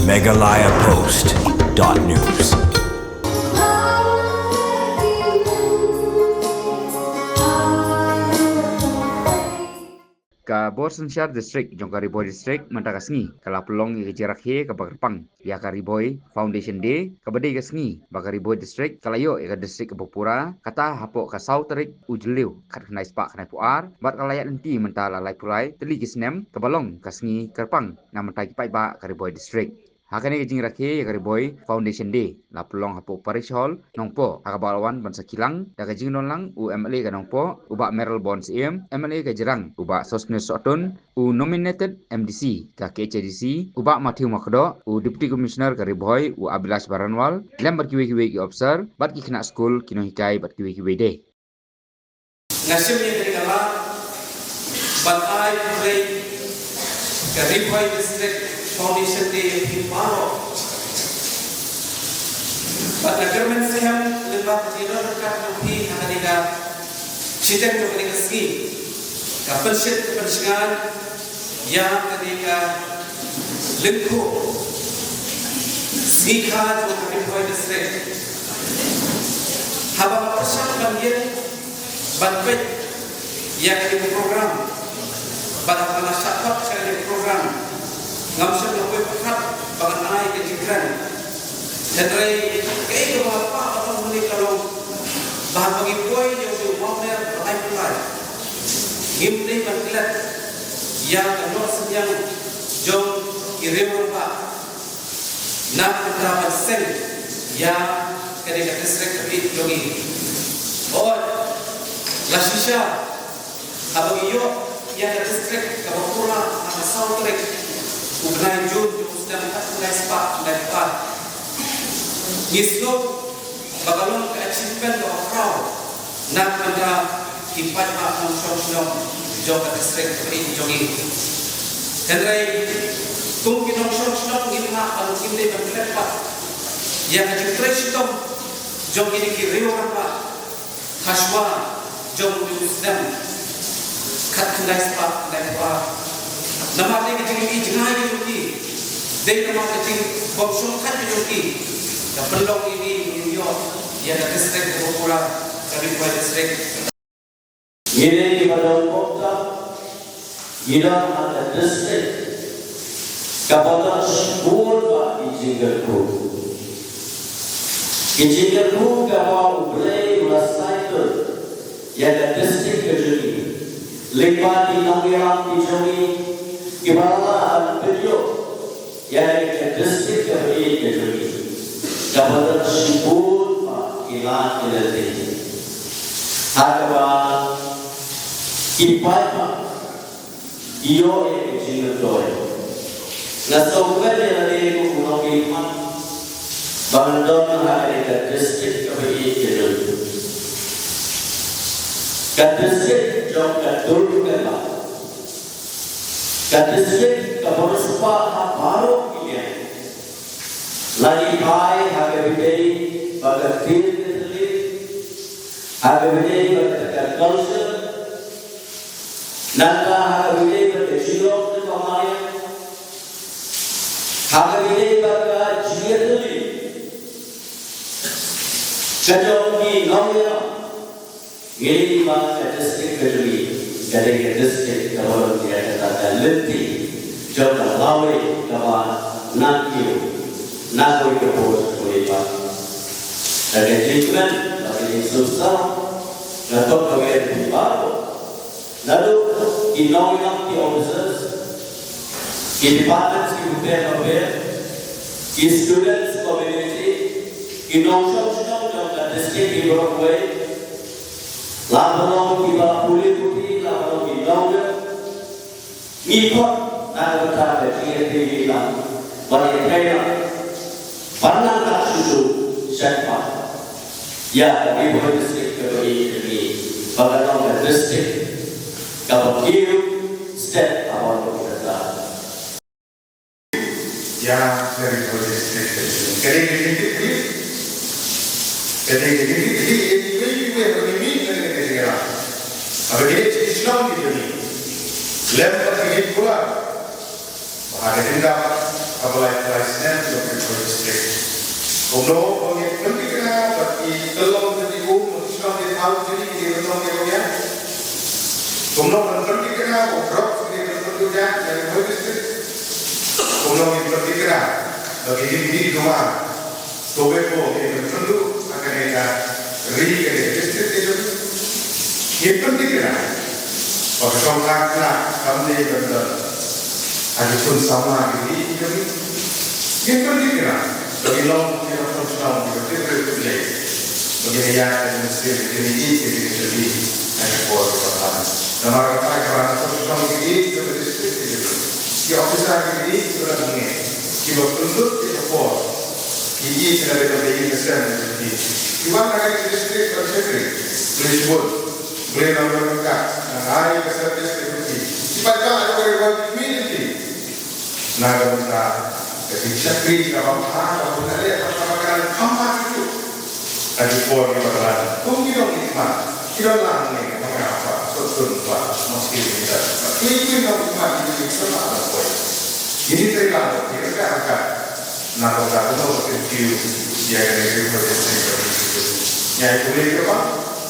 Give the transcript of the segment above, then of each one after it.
MeghalayaPost.news. Ka Borsenshire District Jongkari Bhoi District Mantagasngi kala pelong ke Rakhe ke Bagarpang ya Kari Bhoi Foundation Day ke Bedai ke Sngi Bakari Bhoi District kalayo ke District ke Pura kata hapok ka Sautrik ujliu kat khnai spak khnai puar bat kalayat lenti mentala lai pulai teli ke Snem ke balong ke Sngi Kerpang na mentai pai ba Kari Bhoi District Hakane ke Rakhe ya Kari Bhoi Foundation Day la pelong hapok parish hall nongpoh akabalawan bansa kilang da ke jingnonlang u MLA ke nongpoh ubak Meral Bonds MLA ke Jerang ubak Sosne Sotun u nominated MDC ka KHDC ubak Matthew Makdo u Deputy Commissioner ke Bhoi u Abilash Baranwal lem bat kiwe-kiwe ki officer bat ki kena school kino hikai bat kiwe-kiwe de nasimnya dari kala bat ai play ke Bhoi District Foundation Day di Paro bat government scam lebat jiro dekat nuhi hakadika sidang hakadika ski kapal pensiun yang ketika lengku sikha जो Bhoi District haba persiapan banjir banpet yang di program pada pada syarat sekali program ngamsel lebih pekat bagan air ke jikran dan dari kaya apa atau mungkin kalau bahan bagi Bhoi yang diumumkan berlain pulai Gimli berkilat yang kedua senyang jom kirim berpak nak berdapat sen yang ketika distrik lebih jogi or lasisha abagiyo yang distrik ke Pura atau Sautrik ugnai jun sedang tak mulai sepak dan pak nisno bagalong ke achievement of crowd nak berdapat Impat maafkan sosial Jogja District seperti jogi. Henry tunggu nong sosial ngimah kalau kita berlepat yang terus itu jogi ini kiriu apa kaswa jogi Snem kat kendai sepak dan apa nama dia jogi Jingïaid Lynti dia nama kecil bongsong kat jogi dan pelong ini Jingioh yang district Pura Bhoi District Ini di Padang Kota, ini ada distrik, kabupaten Pura di Jingioh. Di Jingioh kabupaten Bhoi Rasaitu, yang ada distrik kejuni, lepas di Nongpoh di Joni, Meghalaya Post, yang ada distrik kejuni, kabupaten Pura Jingïaid Lynti. Agama Ipaipa iyo Jingioh nasawkan yang ada di Meghalaya bandar hari district Jingioh district Jogja Durga district Kabupaten baru ini lagi Bhoi Hakebidei Bagatir Hakebidei Bagatir culture Nangka Hakebidei Bagatir Pemaya Hakebidei Bagatir Jingïaid Kajongi Nongpoh ini bahasa distrik kejuli dari distrik Jingïaid Lynti Jogja Lawi kawan Nakui ke Post Bolehlah dari treatment dari susah dapat bagi baru lalu di Nongpoh di officers di departments di Bhoi di students community di Nongpoh Jogja district di Bhoi lalu di Bollywood putih lalu di Nongpoh ngikut nak berkata Jingïaid hilang balik mereka pernah tak susu siapa ya di Bhoi District ini Meghalaya District kalau hidup step awal kita ya dari Bhoi District ini अब ये इस्लाम की दुनिया लेफ्ट की हिट हुआ बाहर हिंदा Meghalaya Snem Bhoi district. Umno bagi pentingnya bagi telur di umum Islam di tahun ini di renung yang umno pentingnya obrol di pentingnya dari Bhoi district. Umno pentingnya bagi ini dua tobe ko di penting akan ada ri ke district itu. Ini pentingnya bagi orang kami benar ada pun sama ini pentingnya bagi long kita terus tahu kita terus bagi yang mesti ini jadi ada buat apa nama kata kerana terus tahu ini kita itu di officer ini sudah mengenai kita tunduk kita buat ini sudah berdiri kesan jadi cuma kalau distrik tersebut boleh sebut boleh nama mereka hari kesan distrik cepat ada beberapa community naga mereka jadi sakri kalau apa ada apa itu ada buat di mana mungkin orang mana kita langit apa betul meski kita ini orang ini sama apa ini terlalu kita akan naga tahu itu yang dari itu yang itu apa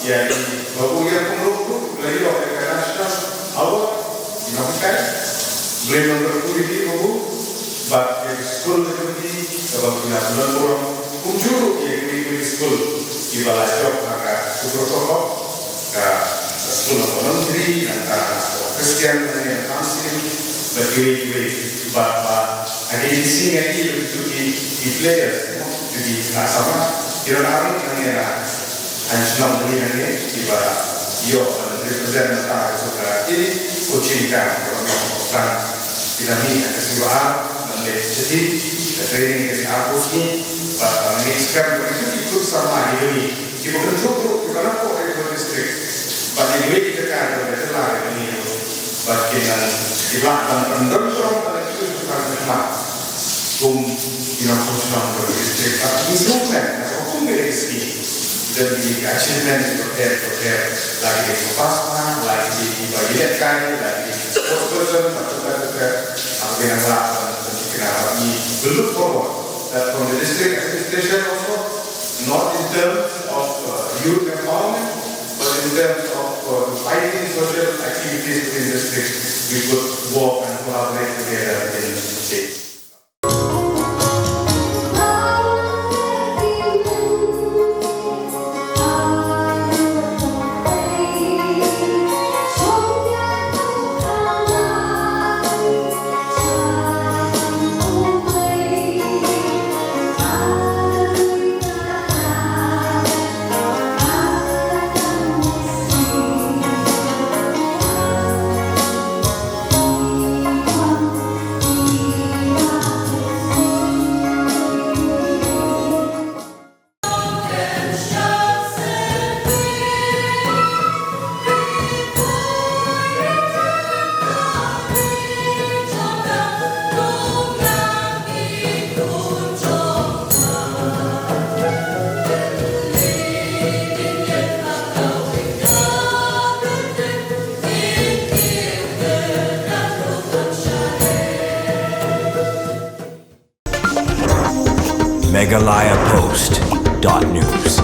yang baru yang pengeluh lagi orang internasional awak dinamakan belum terkulit baru but yang school itu kalau kita bulan orang kunjung yang school di Meghalaya maka protokol ke sekolah voluntary antara Kristen dan Muslim berdiri bahwa ada di sini itu di players jadi sama kira orang yang era anjlam ini di bawah yo represent antara saudara ini coaching kan orang kita ni keseluruhan jadi training dari aku ni mengekspor itu sama ini kita bentuk kita nak buat di distrik bagi kita kan ada selain ini bagi yang dilakukan pendorong pada itu sangat yang khususnya di distrik tapi instrumen hukum berisi dan di achievement prepare lagi di pasca lagi dibagikan lagi sponsor apa yang lakukan kami look forward that from the district administration also, not in terms of youth empowerment, but in terms of fighting social activities within the district, we could work and collaborate together in the state. MeghalayaPost.news